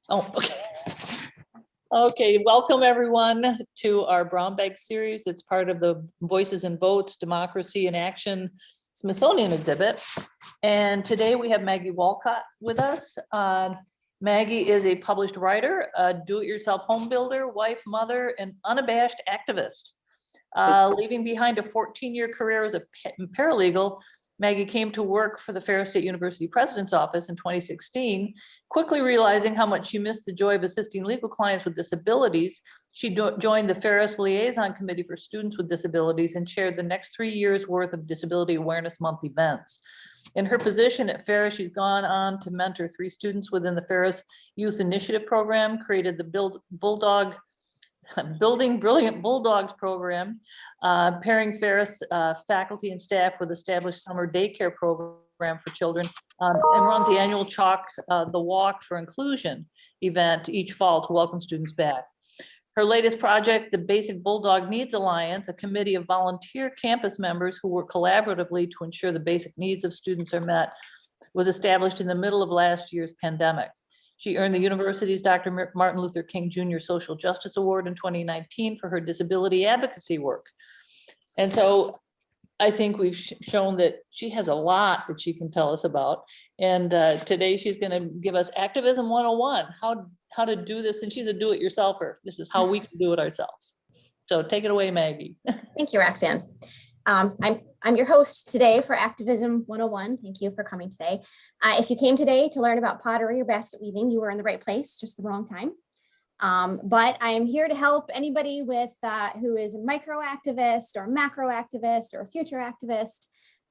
Oh, okay. Okay, welcome everyone to our Brown Bag series. It's part of the Voices and Votes, Democracy in Action Smithsonian exhibit. And today we have Maggie Walcott with us. Maggie is a published writer, a do-it-yourself home builder, wife, mother, and unabashed activist. Leaving behind a 14-year career as a paralegal, Maggie came to work for the Ferris State University President's Office in 2016, quickly realizing how much she missed the joy of assisting legal clients with disabilities. She joined the Ferris Liaison Committee for Students with Disabilities and chaired the next 3 years worth of Disability Awareness Month events. In her position at Ferris, she's gone on to mentor 3 students within the Ferris Youth Initiative program, created the Building Brilliant Bulldogs program, pairing Ferris faculty and staff with established summer daycare program for children, and runs the annual the Walk for Inclusion event each fall to welcome students back. Her latest project, the Basic Bulldog Needs Alliance, a committee of volunteer campus members who work collaboratively to ensure the basic needs of students are met, was established in the middle of last year's pandemic. She earned the university's Dr. Martin Luther King Jr. Social Justice Award in 2019 for her disability advocacy work. And so I think we've shown that she has a lot that she can tell us about. And today she's going to give us Activism 101, how to do this. And she's a do-it-yourselfer. This is how we can do it ourselves. So take it away, Maggie. Thank you, Roxanne. I'm your host today for Activism 101. Thank you for coming today. If you came today to learn about pottery or basket weaving, you were in the right place, just the wrong time. But I am here to help anybody with who is a microactivist or macroactivist or a future activist.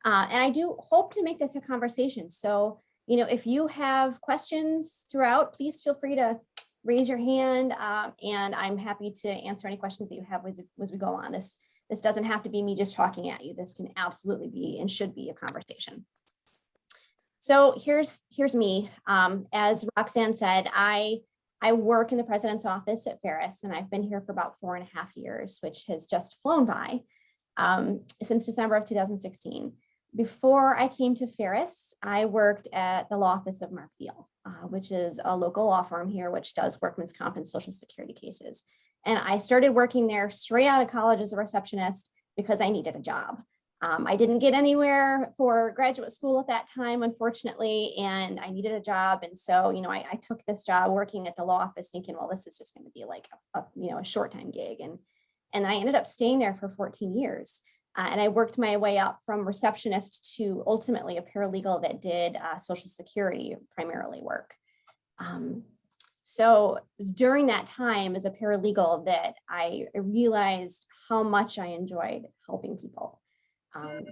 And I do hope to make this a conversation. So, you know, if you have questions throughout, please feel free to raise your hand, and I'm happy to answer any questions that you have as we go on. This doesn't have to be me just talking at you. This can absolutely be and should be a conversation. So here's me. As Roxanne said, I work in the president's office at Ferris, and I've been here for about 4.5 years, which has just flown by since December of 2016. Before I came to Ferris, I worked at the law office of Mark Veal, which is a local law firm here, which does workman's comp and Social Security cases. And I started working there straight out of college as a receptionist because I needed a job. I didn't get anywhere for graduate school at that time, unfortunately, and I needed a job. And so, you know, I took this job working at the law office thinking, well, this is just going to be like a short-time gig. And I ended up staying there for 14 years. And I worked my way up from receptionist to ultimately a paralegal that did Social Security primarily work. So it was during that time as a paralegal that I realized how much I enjoyed helping people.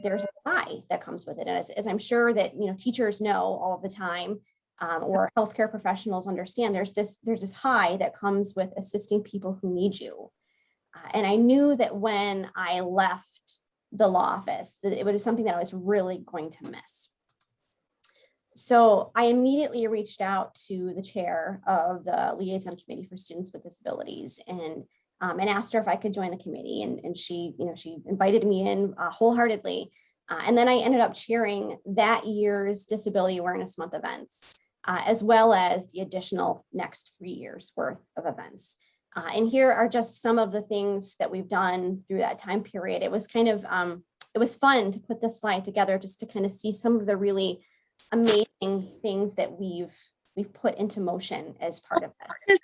There's a high that comes with it. And as I'm sure that, you know, teachers know all of the time, or healthcare professionals understand, there's this high that comes with assisting people who need you. And I knew that when I left the law office, that it was something that I was really going to miss. So I immediately reached out to the chair of the Liaison Committee for Students with Disabilities and asked her if I could join the committee. And she, you know, she invited me in wholeheartedly. And then I ended up chairing that year's Disability Awareness Month events, as well as the additional next 3 years worth of events. And here are just some of the things that we've done through that time period. It was kind of, it was fun to put this slide together just to kind of see some of the really amazing things that we've put into motion as part of this.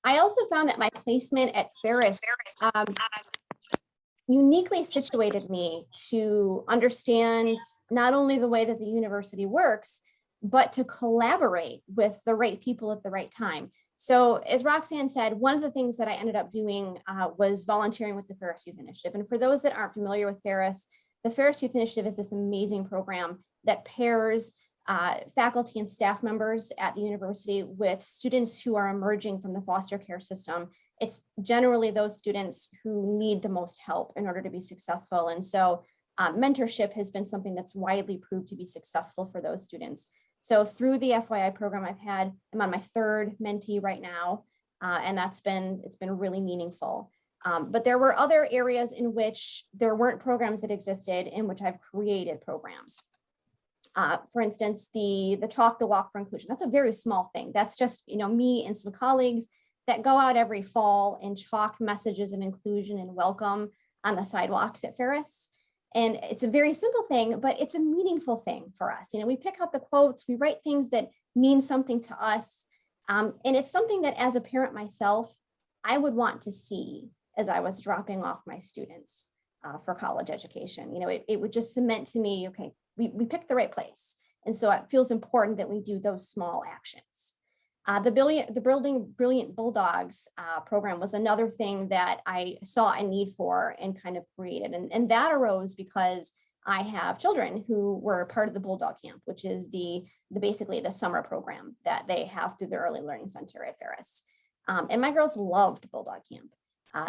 I also found that my placement at Ferris uniquely situated me to understand not only the way that the university works, but to collaborate with the right people at the right time. So as Roxanne said, one of the things that I ended up doing was volunteering with the Ferris Youth Initiative. And for those that aren't familiar with Ferris, the Ferris Youth Initiative is this amazing program that pairs faculty and staff members at the university with students who are emerging from the foster care system. It's generally those students who need the most help in order to be successful. And so mentorship has been something that's widely proved to be successful for those students. So through the FYI program I'm on my 3rd mentee right now, and it's been really meaningful. But there were other areas in which there weren't programs that existed in which I've created programs. For instance, the Chalk the Walk for Inclusion, that's a very small thing. That's just, me and some colleagues that go out every fall and chalk messages of inclusion and welcome on the sidewalks at Ferris. And it's a very simple thing, but it's a meaningful thing for us. We pick up the quotes, we write things that mean something to us. And it's something that as a parent myself, I would want to see as I was dropping off my students for college education. It would just cement to me, okay, we picked the right place. And so it feels important that we do those small actions. The Brilliant Bulldogs program was another thing that I saw a need for and kind of created. And that arose because I have children who were part of the Bulldog Camp, which is basically the summer program that they have through the Early Learning Center at Ferris. And my girls loved Bulldog Camp.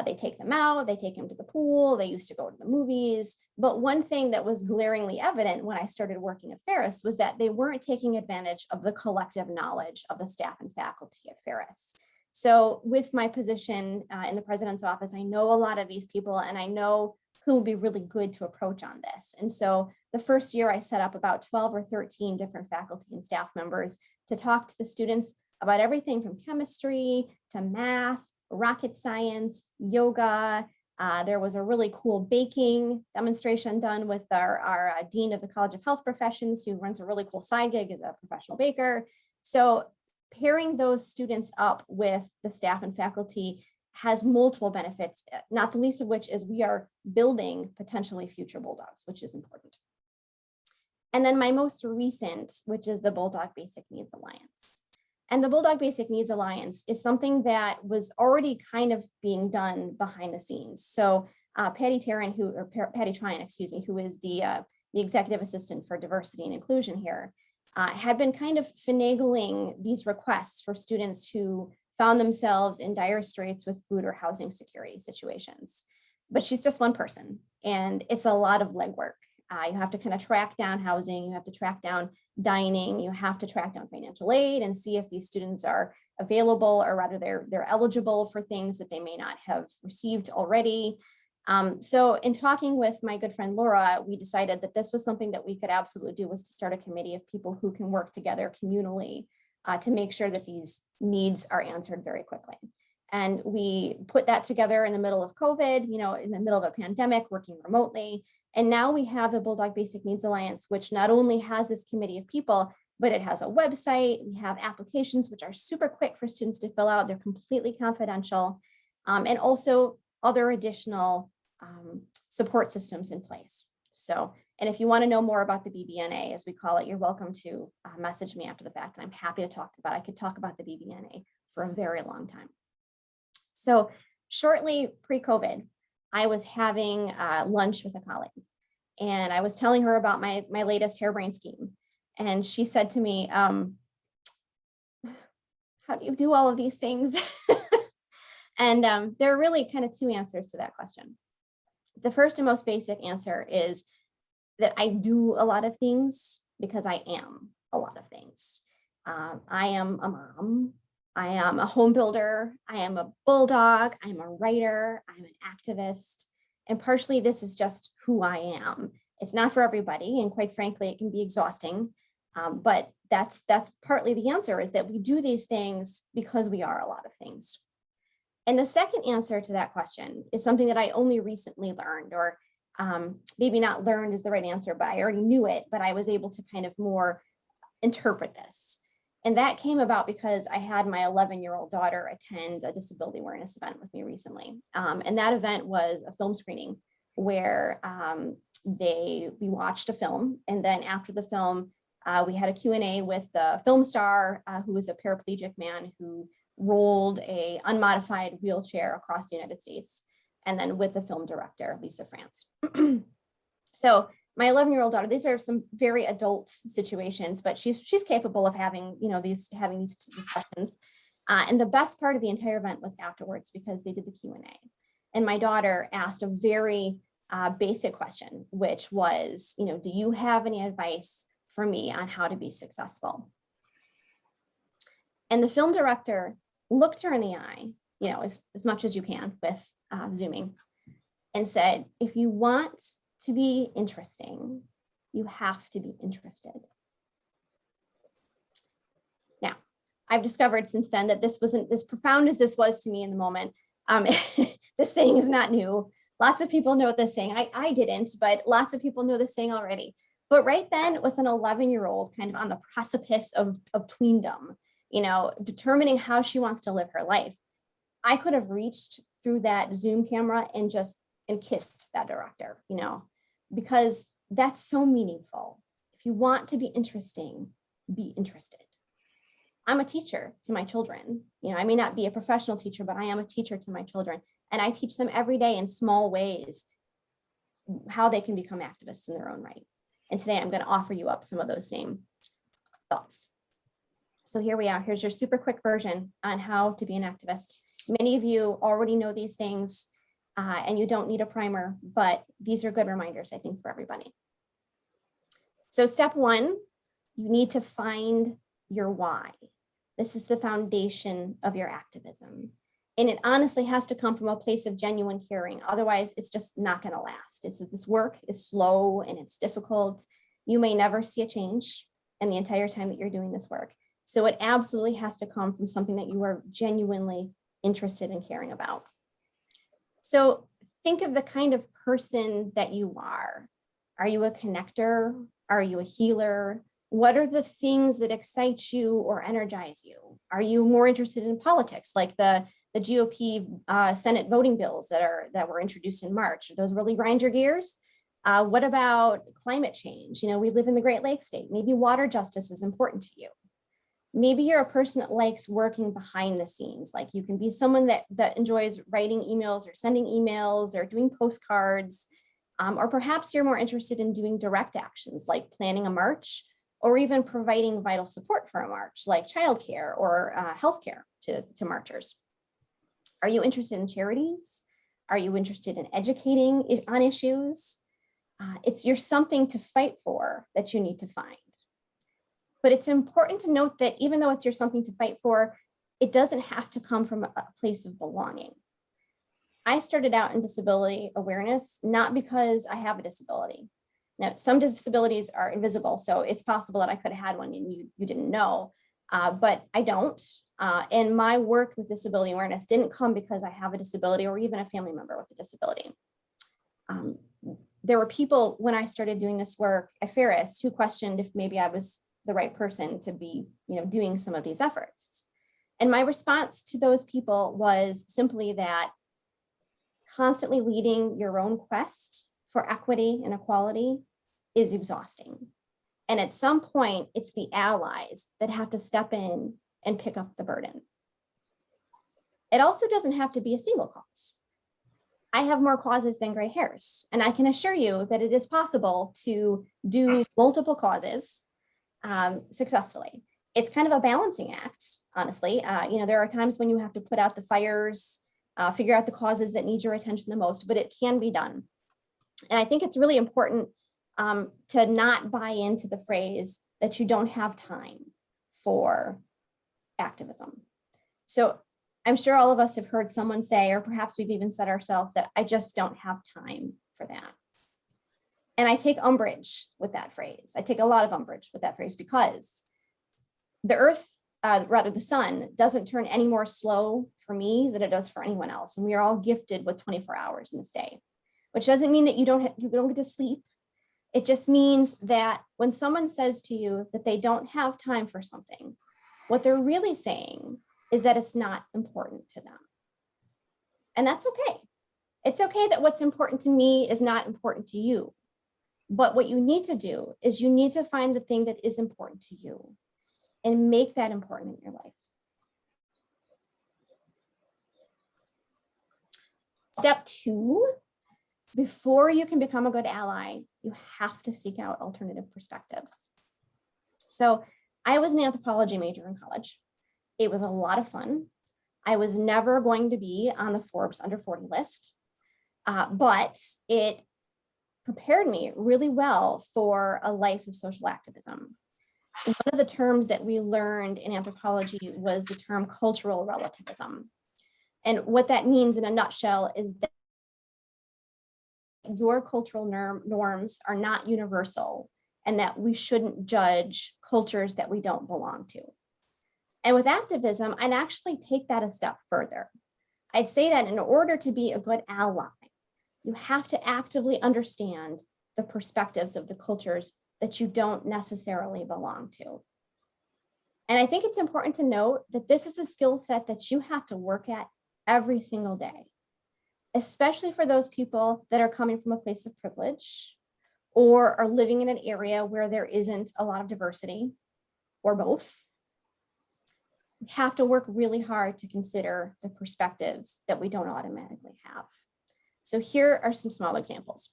They take them out, they take them to the pool, they used to go to the movies. But one thing that was glaringly evident when I started working at Ferris was that they weren't taking advantage of the collective knowledge of the staff and faculty at Ferris. So with my position in the president's office, I know a lot of these people and I know who will be really good to approach on this. And so the first year I set up about 12 or 13 different faculty and staff members to talk to the students about everything from chemistry to math, rocket science, yoga. There was a really cool baking demonstration done with our Dean of the College of Health Professions, who runs a really cool side gig as a professional baker. So pairing those students up with the staff and faculty has multiple benefits, not the least of which is we are building potentially future Bulldogs, which is important. And then my most recent, which is the Bulldog Basic Needs Alliance. And the Bulldog Basic Needs Alliance is something that was already kind of being done behind the scenes. So Patty Tryon, who is the executive assistant for diversity and inclusion here, had been kind of finagling these requests for students who found themselves in dire straits with food or housing security situations. But she's just one person, and it's a lot of legwork. You have to kind of track down housing, you have to track down dining, you have to track down financial aid and see if these students are available, or rather they're eligible for things that they may not have received already. So in talking with my good friend Laura, we decided that this was something that we could absolutely do, was to start a committee of people who can work together communally to make sure that these needs are answered very quickly. And we put that together in the middle of COVID, in the middle of a pandemic, working remotely. And now we have the Bulldog Basic Needs Alliance, which not only has this committee of people, but it has a website. We have applications which are super quick for students to fill out. They're completely confidential, and also other additional support systems in place. So, and if you want to know more about the BBNA, as we call it, you're welcome to message me after the fact. I'm happy to talk about it. I could talk about the BBNA for a very long time. So shortly pre-COVID, I was having lunch with a colleague, and I was telling her about my latest harebrained scheme. And she said to me, how do you do all of these things? And there are really kind of two answers to that question. The first and most basic answer is that I do a lot of things because I am a lot of things. I am a mom. I am a home builder. I am a bulldog. I'm a writer. I'm an activist. And partially this is just who I am. It's not for everybody. And quite frankly, it can be exhausting. But that's partly the answer, is that we do these things because we are a lot of things. And the second answer to that question is something that I only recently learned, or maybe not learned is the right answer, but I already knew it, but I was able to kind of more interpret this. And that came about because I had my 11-year-old daughter attend a disability awareness event with me recently. And that event was a film screening where we watched a film. And then after the film, we had a Q&A with the film star, who was a paraplegic man who rolled a unmodified wheelchair across the United States, and then with the film director, Lisa France. So my 11-year-old daughter, these are some very adult situations, but she's capable of having, these discussions. And the best part of the entire event was afterwards, because they did the Q&A. And my daughter asked a very basic question, which was, do you have any advice for me on how to be successful? And the film director looked her in the eye, as much as you can with Zooming, and said, if you want to be interesting, you have to be interested. I've discovered since then that this wasn't as profound as this was to me in the moment. This saying is not new. Lots of people know this saying. I didn't, but lots of people know this saying already. But right then, with an 11-year-old kind of on the precipice of tweendom, you know, determining how she wants to live her life, I could have reached through that Zoom camera and kissed that director, you know, because that's so meaningful. If you want to be interesting, be interested. I'm a teacher to my children. You know, I may not be a professional teacher, but I am a teacher to my children. And I teach them every day in small ways how they can become activists in their own right. And today I'm going to offer you up some of those same thoughts. So here we are. Here's your super quick version on how to be an activist. Many of you already know these things and you don't need a primer, but these are good reminders, I think, for everybody. So step one, you need to find your why. This is the foundation of your activism. And it honestly has to come from a place of genuine caring. Otherwise, it's just not going to last. This work is slow and it's difficult. You may never see a change in the entire time that you're doing this work. So it absolutely has to come from something that you are genuinely interested in caring about. So think of the kind of person that you are. Are you a connector? Are you a healer? What are the things that excite you or energize you? Are you more interested in politics, like the GOP Senate voting bills that were introduced in March? Those really grind your gears? What about climate change? You know, we live in the Great Lakes state. Maybe water justice is important to you. Maybe you're a person that likes working behind the scenes. Like you can be someone that enjoys writing emails or sending emails or doing postcards. Or perhaps you're more interested in doing direct actions like planning a march or even providing vital support for a march like childcare or healthcare to marchers. Are you interested in charities? Are you interested in educating on issues? You're something to fight for that you need to find. But it's important to note that even though it's your something to fight for, it doesn't have to come from a place of belonging. I started out in disability awareness, not because I have a disability. Now, some disabilities are invisible, so it's possible that I could have had one and you didn't know, but I don't. And my work with disability awareness didn't come because I have a disability or even a family member with a disability. There were people when I started doing this work at Ferris who questioned if maybe I was the right person to be, doing some of these efforts. And my response to those people was simply that constantly leading your own quest for equity and equality is exhausting. And at some point, it's the allies that have to step in and pick up the burden. It also doesn't have to be a single cause. I have more causes than gray hairs, and I can assure you that it is possible to do multiple causes successfully. It's kind of a balancing act, honestly. There are times when you have to put out the fires, figure out the causes that need your attention the most, but it can be done. And I think it's really important to not buy into the phrase that you don't have time for activism. So I'm sure all of us have heard someone say, or perhaps we've even said ourselves, that I just don't have time for that. And I take umbrage with that phrase. I take a lot of umbrage with that phrase because the earth, the sun, doesn't turn any more slow for me than it does for anyone else. And we are all gifted with 24 hours in this day, which doesn't mean that you don't get to sleep. It just means that when someone says to you that they don't have time for something, what they're really saying is that it's not important to them. And that's okay. It's okay that what's important to me is not important to you. But what you need to do is you need to find the thing that is important to you and make that important in your life. Step 2, before you can become a good ally, you have to seek out alternative perspectives. So I was an anthropology major in college. It was a lot of fun. I was never going to be on the Forbes under 40 list, but it prepared me really well for a life of social activism. One of the terms that we learned in anthropology was the term cultural relativism. And what that means in a nutshell is that your cultural norms are not universal and that we shouldn't judge cultures that we don't belong to. And with activism, I'd actually take that a step further. I'd say that in order to be a good ally, you have to actively understand the perspectives of the cultures that you don't necessarily belong to. And I think it's important to note that this is a skill set that you have to work at every single day, especially for those people that are coming from a place of privilege or are living in an area where there isn't a lot of diversity, or both. We have to work really hard to consider the perspectives that we don't automatically have. So here are some small examples.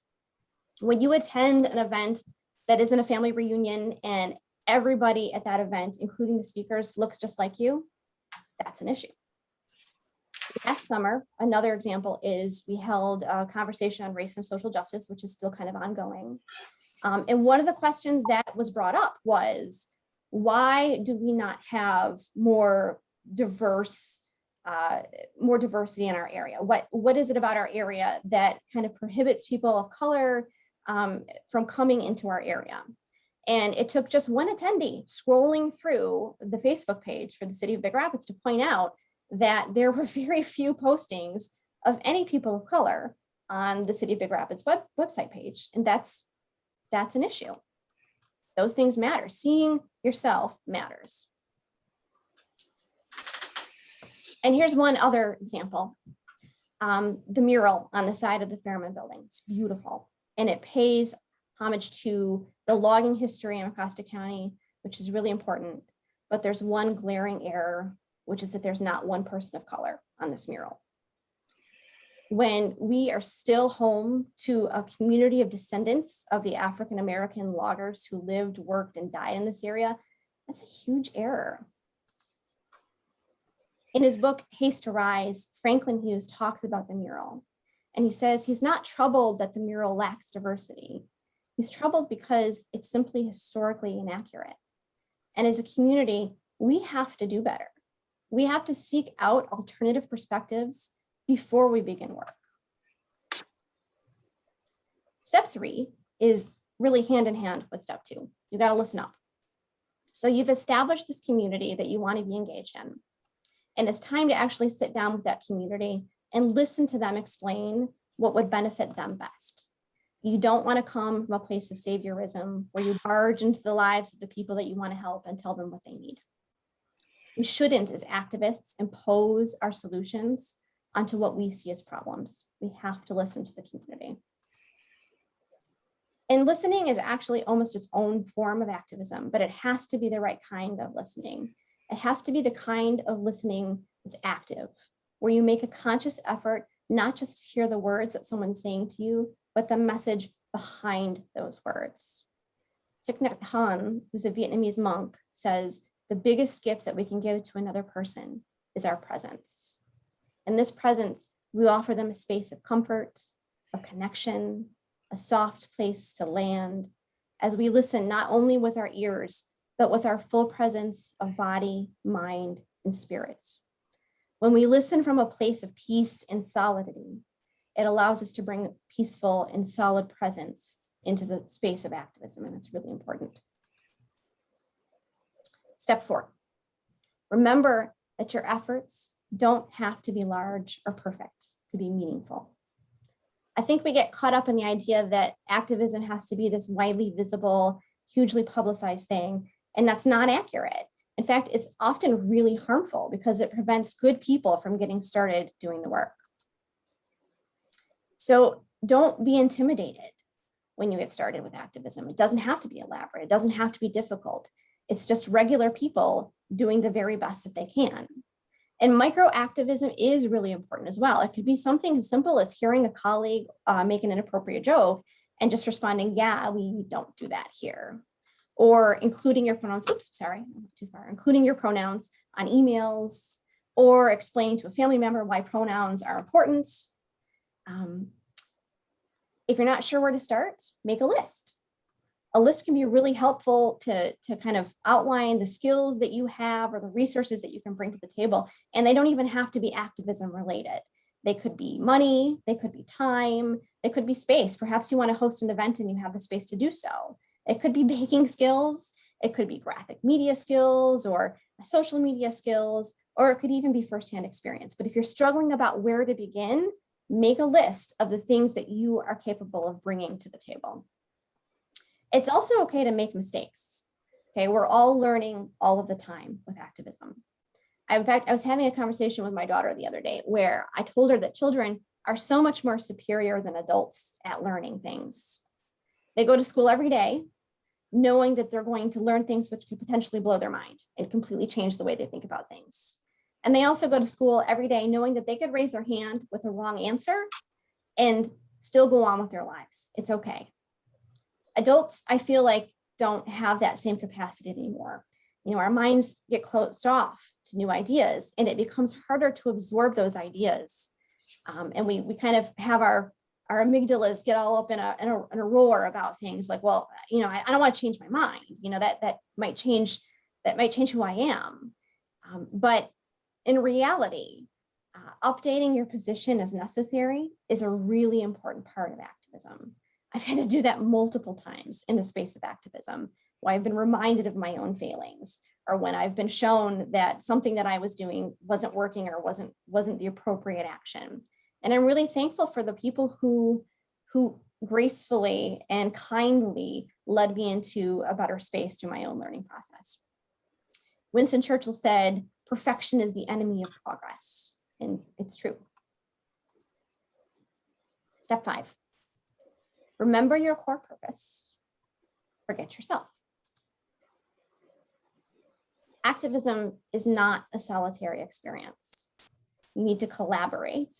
When you attend an event that isn't a family reunion and everybody at that event, including the speakers, looks just like you, that's an issue. Last summer, another example is we held a conversation on race and social justice, which is still kind of ongoing. And one of the questions that was brought up was, why do we not have more diversity in our area? What is it about our area that kind of prohibits people of color from coming into our area? And it took just one attendee scrolling through the Facebook page for the city of Big Rapids to point out that there were very few postings of any people of color on the city of Big Rapids website page. And that's an issue. Those things matter. Seeing yourself matters. And here's one other example. The mural on the side of the Fairman building. It's beautiful. And it pays homage to the logging history in Microactivism County, which is really important. But there's one glaring error, which is that there's not one person of color on this mural. When we are still home to a community of descendants of the African-American loggers who lived, worked, and died in this area, that's a huge error. In his book, Haste to Rise, Franklin Hughes talks about the mural. And he says he's not troubled that the mural lacks diversity. He's troubled because it's simply historically inaccurate. And as a community, we have to do better. We have to seek out alternative perspectives before we begin work. Step 3 is really hand in hand with step 2. You got to listen up. So you've established this community that you want to be engaged in. And it's time to actually sit down with that community and listen to them explain what would benefit them best. You don't want to come from a place of saviorism where you barge into the lives of the people that you want to help and tell them what they need. We shouldn't, as activists, impose our solutions onto what we see as problems. We have to listen to the community. And listening is actually almost its own form of activism, but it has to be the right kind of listening. It has to be the kind of listening that's active, where you make a conscious effort, not just to hear the words that someone's saying to you, but the message behind those words. Thich Nhat Hanh, who's a Vietnamese monk, says, the biggest gift that we can give to another person is our presence. In this presence, we offer them a space of comfort, of connection, a soft place to land, as we listen not only with our ears, but with our full presence of body, mind, and spirit. When we listen from a place of peace and solidity, it allows us to bring peaceful and solid presence into the space of activism, and that's really important. Step 4, remember that your efforts don't have to be large or perfect to be meaningful. I think we get caught up in the idea that activism has to be this widely visible, hugely publicized thing, and that's not accurate. In fact, it's often really harmful because it prevents good people from getting started doing the work. So don't be intimidated when you get started with activism. It doesn't have to be elaborate. It doesn't have to be difficult. It's just regular people doing the very best that they can. And microactivism is really important as well. It could be something as simple as hearing a colleague make an inappropriate joke and just responding, yeah, we don't do that here. Or including your pronouns, including your pronouns on emails, or explaining to a family member why pronouns are important. If you're not sure where to start, make a list. A list can be really helpful to kind of outline the skills that you have or the resources that you can bring to the table. And they don't even have to be activism related. They could be money, they could be time, they could be space. Perhaps you want to host an event and you have the space to do so. It could be baking skills, it could be graphic media skills, or social media skills, or it could even be firsthand experience. But if you're struggling about where to begin, make a list of the things that you are capable of bringing to the table. It's also okay to make mistakes. Okay, we're all learning all of the time with activism. In fact, I was having a conversation with my daughter the other day where I told her that children are so much more superior than adults at learning things. They go to school every day knowing that they're going to learn things which could potentially blow their mind and completely change the way they think about things. And they also go to school every day knowing that they could raise their hand with a wrong answer and still go on with their lives. It's okay. Adults, I feel like, don't have that same capacity anymore. You know, our minds get closed off to new ideas and it becomes harder to absorb those ideas. And we kind of have our amygdalas get all up in a roar about things like, well, you know, I don't want to change my mind. You know, that might change who I am. But in reality, updating your position as necessary is a really important part of activism. I've had to do that multiple times in the space of activism, where I've been reminded of my own failings, or when I've been shown that something that I was doing wasn't working or wasn't the appropriate action. And I'm really thankful for the people who gracefully and kindly led me into a better space through my own learning process. Winston Churchill said, "Perfection is the enemy of progress," and it's true. Step 5. Remember your core purpose. Forget yourself. Activism is not a solitary experience. You need to collaborate.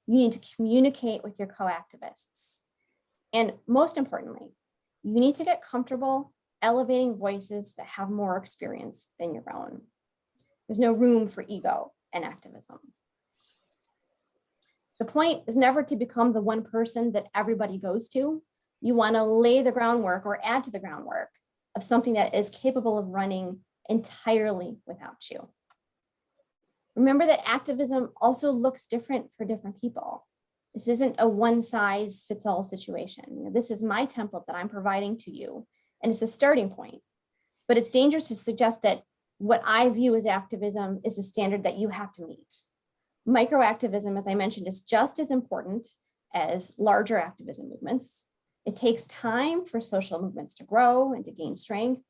You need to communicate with your co-activists. And most importantly, you need to get comfortable elevating voices that have more experience than your own. There's no room for ego in activism. The point is never to become the one person that everybody goes to. You want to lay the groundwork or add to the groundwork of something that is capable of running entirely without you. Remember that activism also looks different for different people. This isn't a one-size-fits-all situation. You know, this is my template that I'm providing to you, and it's a starting point. But it's dangerous to suggest that what I view as activism is the standard that you have to meet. Microactivism, as I mentioned, is just as important as larger activism movements. It takes time for social movements to grow and to gain strength.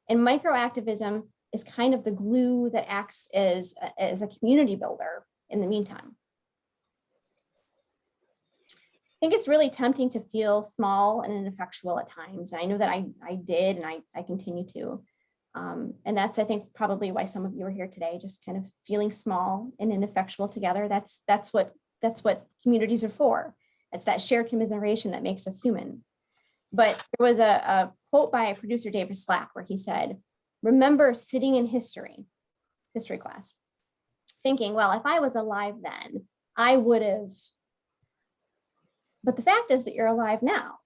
And microactivism is kind of the glue that acts as a community builder in the meantime. I think it's really tempting to feel small and ineffectual at times. I know that I did, and I continue to. And that's, I think, probably why some of you are here today, just kind of feeling small and ineffectual together. That's what communities are for. It's that shared commiseration that makes us human. But there was a quote by producer David Slack where he said, "Remember sitting in history class, thinking, well, if I was alive then, I would have." But the fact is that you're alive now,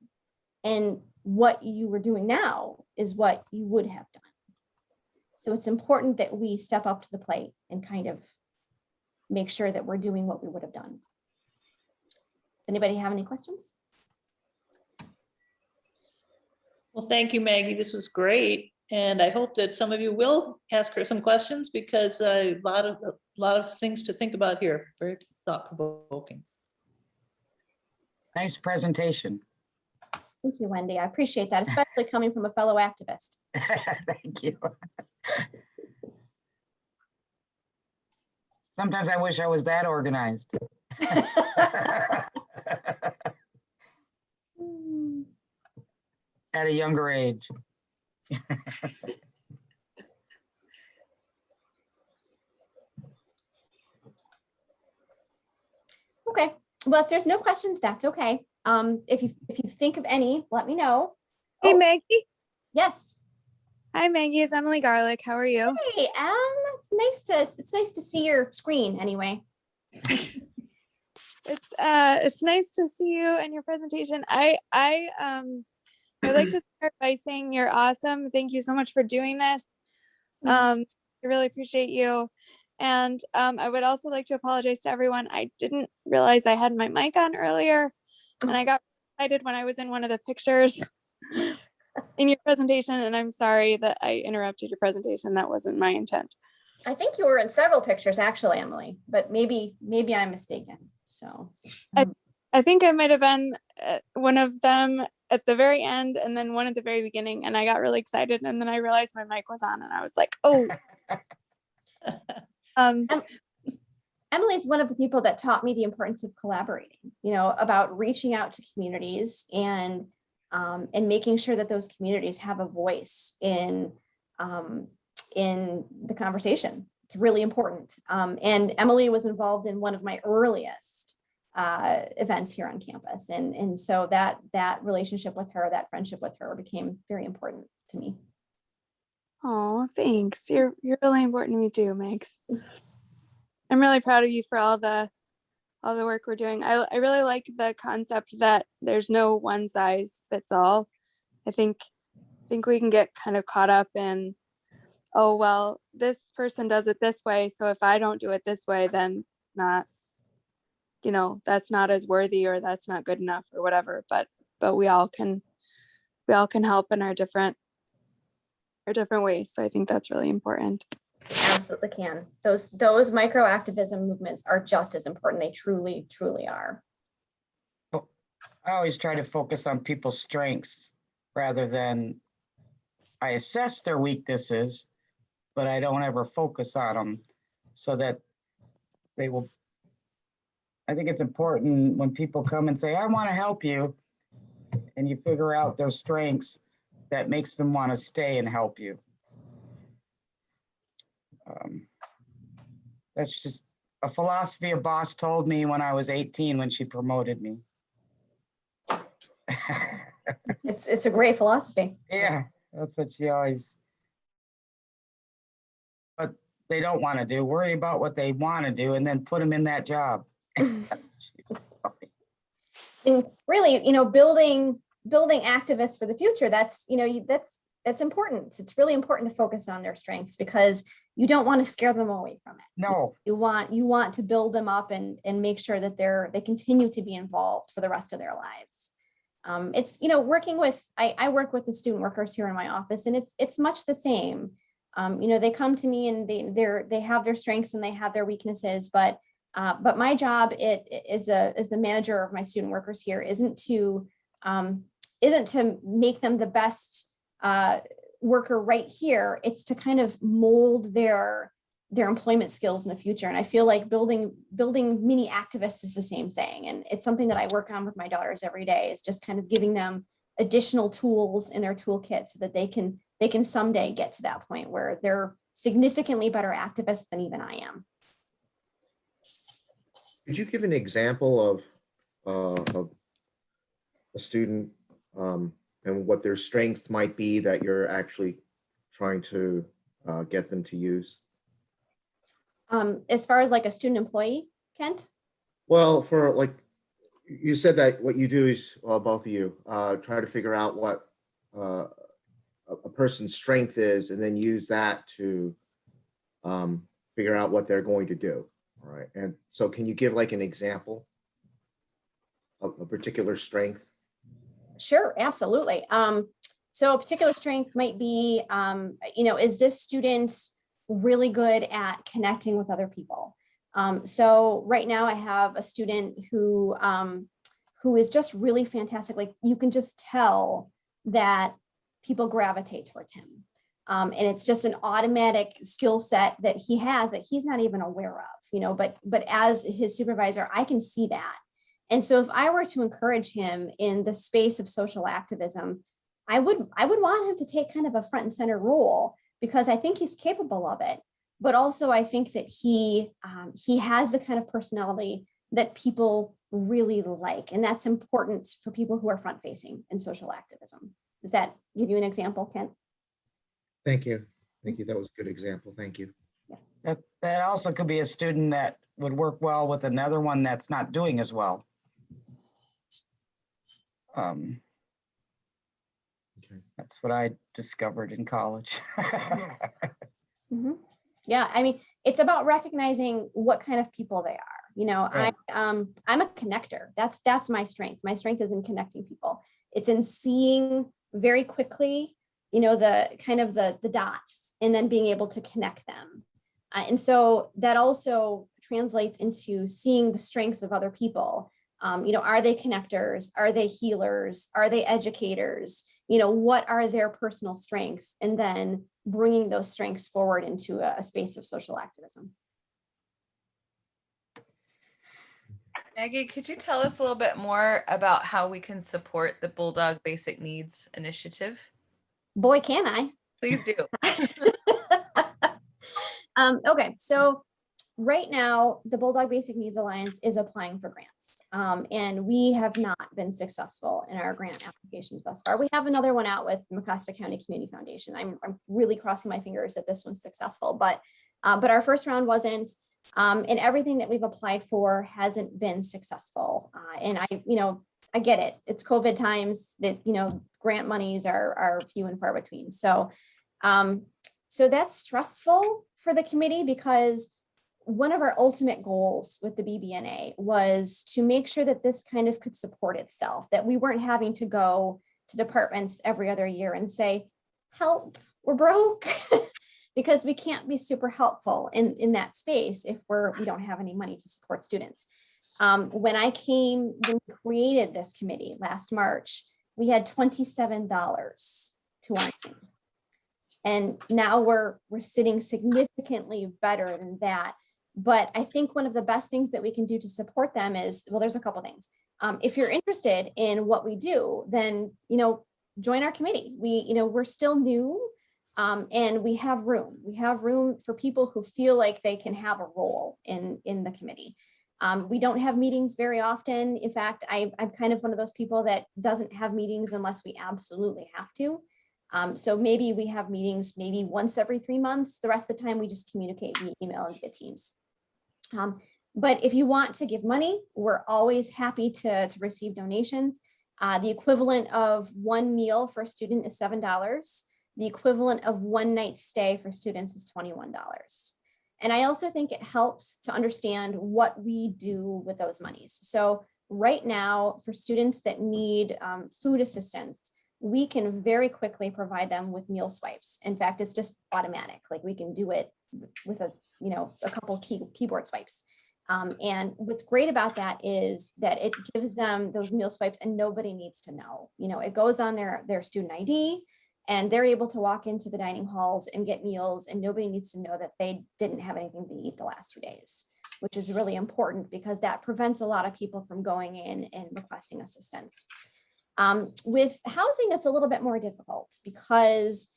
and what you were doing now is what you would have done. So it's important that we step up to the plate and kind of make sure that we're doing what we would have done. Does anybody have any questions? Well, thank you, Maggie. This was great. And I hope that some of you will ask her some questions, because a lot of things to think about here. Very thought-provoking. Nice presentation. Thank you, Wendy. I appreciate that, especially coming from a fellow activist. Thank you. Sometimes I wish I was that organized. At a younger age. Okay, well, if there's no questions, that's okay. If you think of any, let me know. Hey, Oh, Maggie. yes. Hi, Maggie. It's Emily Garlick. How are you? Hey, it's nice to see your screen anyway. It's nice to see you and your presentation. I'd like to start by saying you're awesome. Thank you so much for doing this. I really appreciate you. And I would also like to apologize to everyone. I didn't realize I had my mic on earlier, and I got excited when I was in one of the pictures in your presentation, and I'm sorry that I interrupted your presentation. That wasn't my intent. I think you were in several pictures actually, Emily, but maybe I'm mistaken. So I think I might have been one of them at the very end and then one at the very beginning. And I got really excited. And then I realized my mic was on and I was like, oh. Emily is one of the people that taught me the importance of collaborating, about reaching out to communities and making sure that those communities have a voice in the conversation. It's really important. And Emily was involved in one of my earliest events here on campus. And so that relationship with her, that friendship with her became very important to me. Oh, thanks. You're really important to me too, Megs. I'm really proud of you for all the work we're doing. I really like the concept that there's no one size fits all. I think we can get kind of caught up in, oh, well, this person does it this way, so if I don't do it this way, then not, that's not as worthy or that's not good enough or whatever. But we all can help in our different ways. So I think that's really important. Absolutely can. Those microactivism movements are just as important. They truly, truly are. I always try to focus on people's strengths rather than I assess their weaknesses, but I don't ever focus on them so that they will. I think it's important when people come and say, I want to help you, and you figure out their strengths, that makes them want to stay and help you. That's just a philosophy a boss told me when I was 18 when she promoted me. It's a great philosophy. Yeah, that's what she always. But they don't want to do. Worry about what they want to do and then put them in that job. That's what she told me. And really, building activists for the future, that's important. It's really important to focus on their strengths because you don't want to scare them away from it. No. You want to build them up and make sure that they continue to be involved for the rest of their lives. It's, working with, I work with the student workers here in my office, and it's much the same. They come to me and they have their strengths and they have their weaknesses, but my job as the manager of my student workers here isn't to make them the best worker right here. It's to kind of mold their employment skills in the future. And I feel like building mini activists is the same thing. And it's something that I work on with my daughters every day, is just kind of giving them additional tools in their toolkit so that they can someday get to that point where they're significantly better activists than even I am. Could you give an example of a student and what their strengths might be that you're actually trying to get them to use? As far as like a student employee, Kent? Well, for like, you said that what you do is, well, both of you, try to figure out what a person's strength is and then use that to figure out what they're going to do. All right. And so can you give like an example of a particular strength? Sure, absolutely. So a particular strength might be, is this student really good at connecting with other people? So right now I have a student who is just really fantastic. Like, you can just tell that people gravitate towards him. And it's just an automatic skill set that he has that he's not even aware of, but as his supervisor, I can see that. And so if I were to encourage him in the space of social activism, I would want him to take kind of a front and center role, because I think he's capable of it. But also I think that he has the kind of personality that people really like. And that's important for people who are front facing in social activism. Does that give you an example, Kent? Thank you. Thank you. That was a good example. Thank you. That also could be a student that would work well with another one that's not doing as well. Okay. That's what I discovered in college. Mm-hmm. Yeah, I mean, it's about recognizing what kind of people they are. Right. I'm a connector. That's my strength. My strength is in connecting people. It's in seeing very quickly, the kind of the dots, and then being able to connect them. And so that also translates into seeing the strengths of other people. Are they connectors? Are they healers? Are they educators? What are their personal strengths? And then bringing those strengths forward into a space of social activism. Maggie, could you tell us a little bit more about how we can support the Bulldog Basic Needs Initiative? Boy, can I. Please do. Okay, so right now, the Bulldog Basic Needs Alliance is applying for grants. And we have not been successful in our grant applications thus far. We have another one out with Mecosta County Community Foundation. I'm really crossing my fingers that this one's successful, but our first round wasn't. And everything that we've applied for hasn't been successful. And I get it. It's COVID times that, grant monies are few and far between. So that's stressful for the committee, because one of our ultimate goals with the BBNA was to make sure that this kind of could support itself, that we weren't having to go to departments every other year and say, help, we're broke. Because we can't be super helpful in that space if we don't have any money to support students. When we created this committee last March, we had $27 to our name. And now we're sitting significantly better than that. But I think one of the best things that we can do to support them is, well, there's a couple things. If you're interested in what we do, then, join our committee. We're still new. And we have room. We have room for people who feel like they can have a role in the committee. We don't have meetings very often. In fact, I'm kind of one of those people that doesn't have meetings unless we absolutely have to. So maybe we have meetings maybe once every 3 months. The rest of the time we just communicate via email and via Teams. But if you want to give money, we're always happy to receive donations. The equivalent of one meal for a student is $7. The equivalent of one night stay for students is $21. And I also think it helps to understand what we do with those monies. So right now, for students that need food assistance, we can very quickly provide them with meal swipes. In fact, it's just automatic. Like, we can do it with a couple keyboard swipes. And what's great about that is that it gives them those meal swipes and nobody needs to know. It goes on their student ID. And they're able to walk into the dining halls and get meals, and nobody needs to know that they didn't have anything to eat the last 2 days, which is really important because that prevents a lot of people from going in and requesting assistance. With housing, it's a little bit more difficult because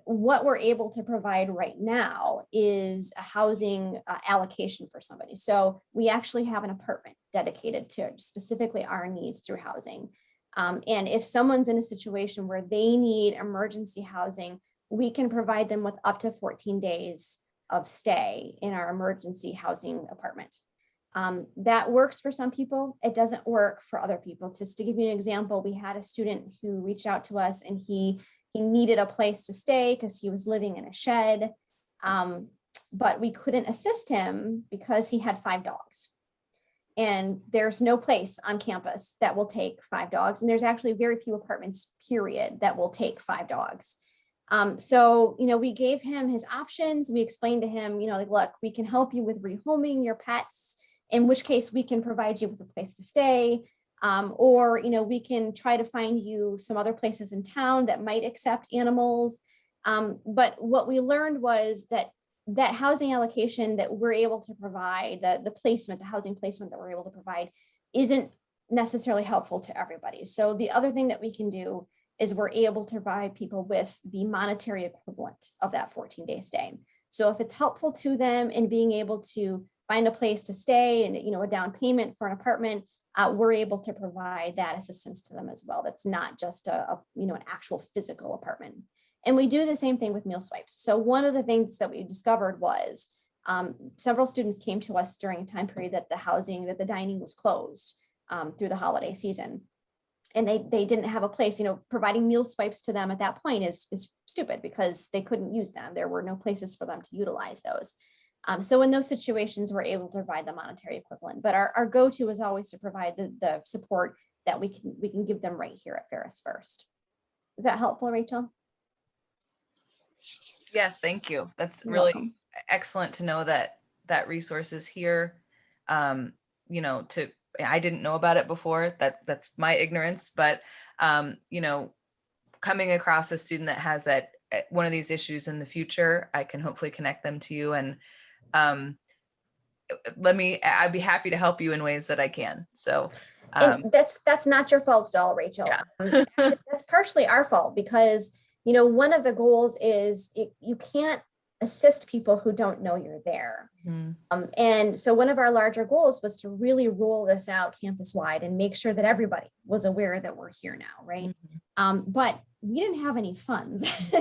what we're able to provide right now is a housing allocation for somebody. So we actually have an apartment dedicated to specifically our needs through housing. And if someone's in a situation where they need emergency housing, we can provide them with up to 14 days of stay in our emergency housing apartment. That works for some people. It doesn't work for other people. Just to give you an example, we had a student who reached out to us and he needed a place to stay because he was living in a shed, but we couldn't assist him because he had 5 dogs. And there's no place on campus that will take 5 dogs. And there's actually very few apartments, period, that will take 5 dogs. So, we gave him his options. We explained to him, look, we can help you with rehoming your pets, in which case we can provide you with a place to stay. Or, we can try to find you some other places in town that might accept animals. But what we learned was that housing allocation that we're able to provide, the housing placement that we're able to provide isn't necessarily helpful to everybody. So the other thing that we can do is we're able to provide people with the monetary equivalent of that 14-day stay. So if it's helpful to them in being able to find a place to stay and, a down payment for an apartment, we're able to provide that assistance to them as well. That's not just an actual physical apartment. And we do the same thing with meal swipes. So one of the things that we discovered was several students came to us during a time period that the dining was closed through the holiday season. And they didn't have a place, providing meal swipes to them at that point is stupid because they couldn't use them. There were no places for them to utilize those. So in those situations, we're able to provide the monetary equivalent. But our go-to is always to provide the support that we can give them right here at Ferris first. Is that helpful, Rachel? Yes, thank you. That's You're really welcome. excellent to know that that resource is here. You know, I didn't know about it before. That's my ignorance, but you know, coming across a student that has that one of these issues in the future, I can hopefully connect them to you, and I'd be happy to help you in ways that I can. So And that's not your fault at all, Rachel. Yeah. Actually, that's partially our fault because, you know, one of the goals is you can't assist people who don't know you're there. And so one of our larger goals was to really roll this out campus wide and make sure that everybody was aware that we're here now, right? But we didn't have any funds.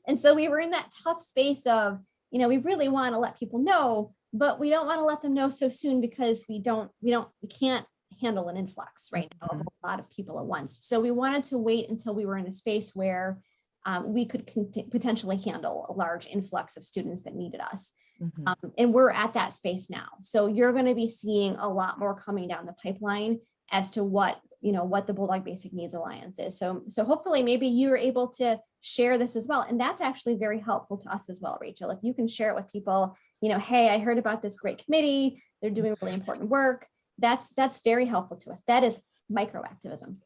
And so we were in that tough space of, you know, we really want to let people know, but we don't want to let them know so soon because we can't handle an influx right now of a lot of people at once. So we wanted to wait until we were in a space where we could potentially handle a large influx of students that needed us. And we're at that space now. So you're going to be seeing a lot more coming down the pipeline as to what the Bulldog Basic Needs Alliance is. So hopefully maybe you're able to share this as well. And that's actually very helpful to us as well, Rachel. If you can share it with people, you know, hey, I heard about this great committee. They're doing really important work. That's very helpful to us. That is microactivism.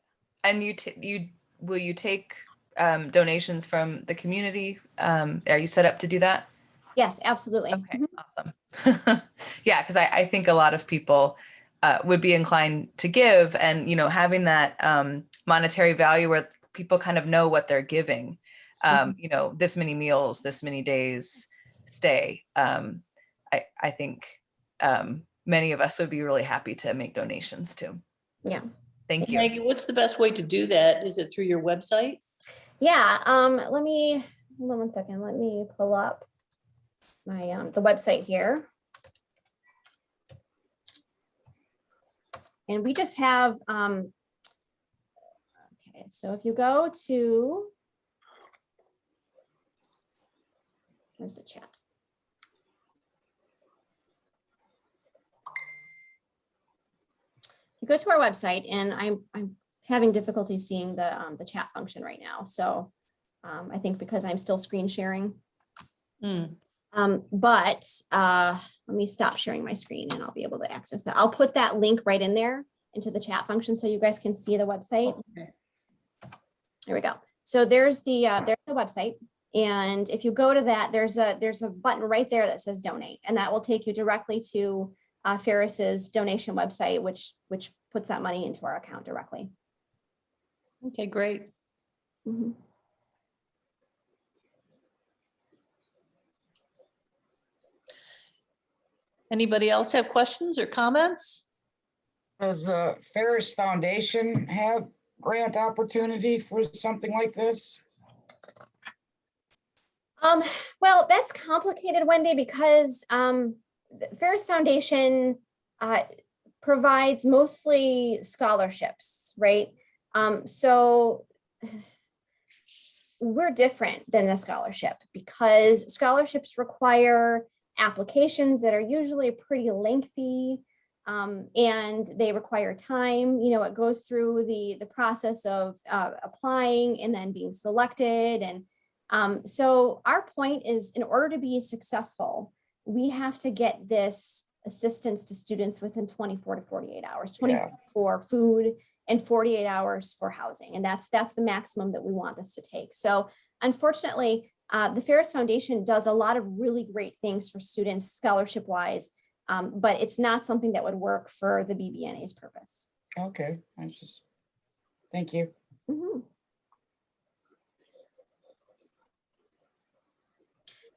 And will you take donations from the community? Are you set up to do that? Yes, absolutely. Okay, awesome. Yeah, because I think a lot of people would be inclined to give, and you know, having that monetary value where people kind of know what they're giving. You know, this many meals, this many days stay. I think many of us would be really happy to make donations too. Yeah. Thank you. Maggie, what's the best way to do that? Is it through your website? Yeah. Let me hold on one second. Let me pull up my the website here. And we just have okay, so if you go to, here's the chat. You go to our website, and I'm having difficulty seeing the chat function right now. So I think because I'm still screen sharing. But let me stop sharing my screen and I'll be able to access that. I'll put that link right in there into the chat function so you guys can see the website. Okay. There we go. So there's the website. And if you go to that, there's a button right there that says donate, and that will take you directly to Ferris's donation website, which puts that money into our account directly. Okay, great. Anybody else have questions or comments? Does the Ferris Foundation have grant opportunity for something like this? Well, that's complicated, Wendy, because the Ferris Foundation provides mostly scholarships, right? So we're different than the scholarship because scholarships require applications that are usually pretty lengthy, and they require time. You know, it goes through the process of applying and then being selected. And so our point is, in order to be successful, we have to get this assistance to students within 24 to 48 hours, 24 for food and 48 hours for housing. And that's the maximum that we want this to take. So unfortunately, the Ferris Foundation does a lot of really great things for students scholarship wise, but it's not something that would work for the BBNA's purpose. Okay, thank you.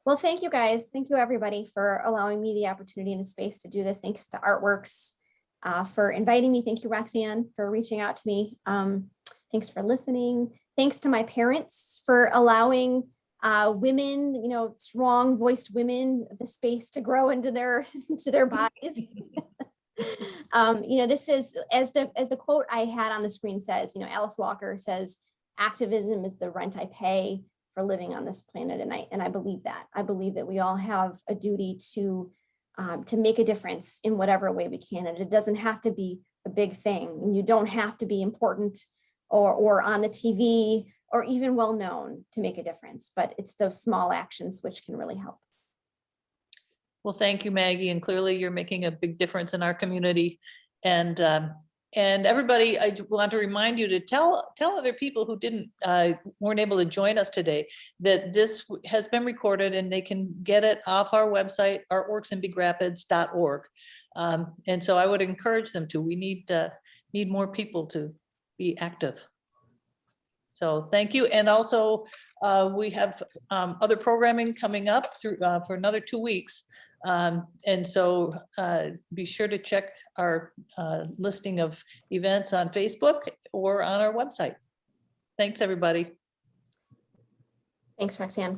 Well, thank you guys. Thank you everybody for allowing me the opportunity and the space to do this. Thanks to Artworks for inviting me. Thank you, Roxanne, for reaching out to me. Thanks for listening. Thanks to my parents for allowing women, you know, strong voiced women, the space to grow into their bodies. You know, this is, as the quote I had on the screen says, you know, Alice Walker says, activism is the rent I pay for living on this planet. And I believe that. I believe that we all have a duty to make a difference in whatever way we can. And it doesn't have to be a big thing. And you don't have to be important or on the TV or even well-known to make a difference, but it's those small actions which can really help. Well, thank you, Maggie. And clearly you're making a big difference in our community. And everybody, I want to remind you to tell other people who weren't able to join us today that this has been recorded and they can get it off our website, artworksinbigrapids.org. And so I would encourage them to. We need more people to be active. So thank you. And also we have other programming coming up through for another 2 weeks. And so be sure to check our listing of events on Facebook or on our website. Thanks, everybody. Thanks, Roxanne.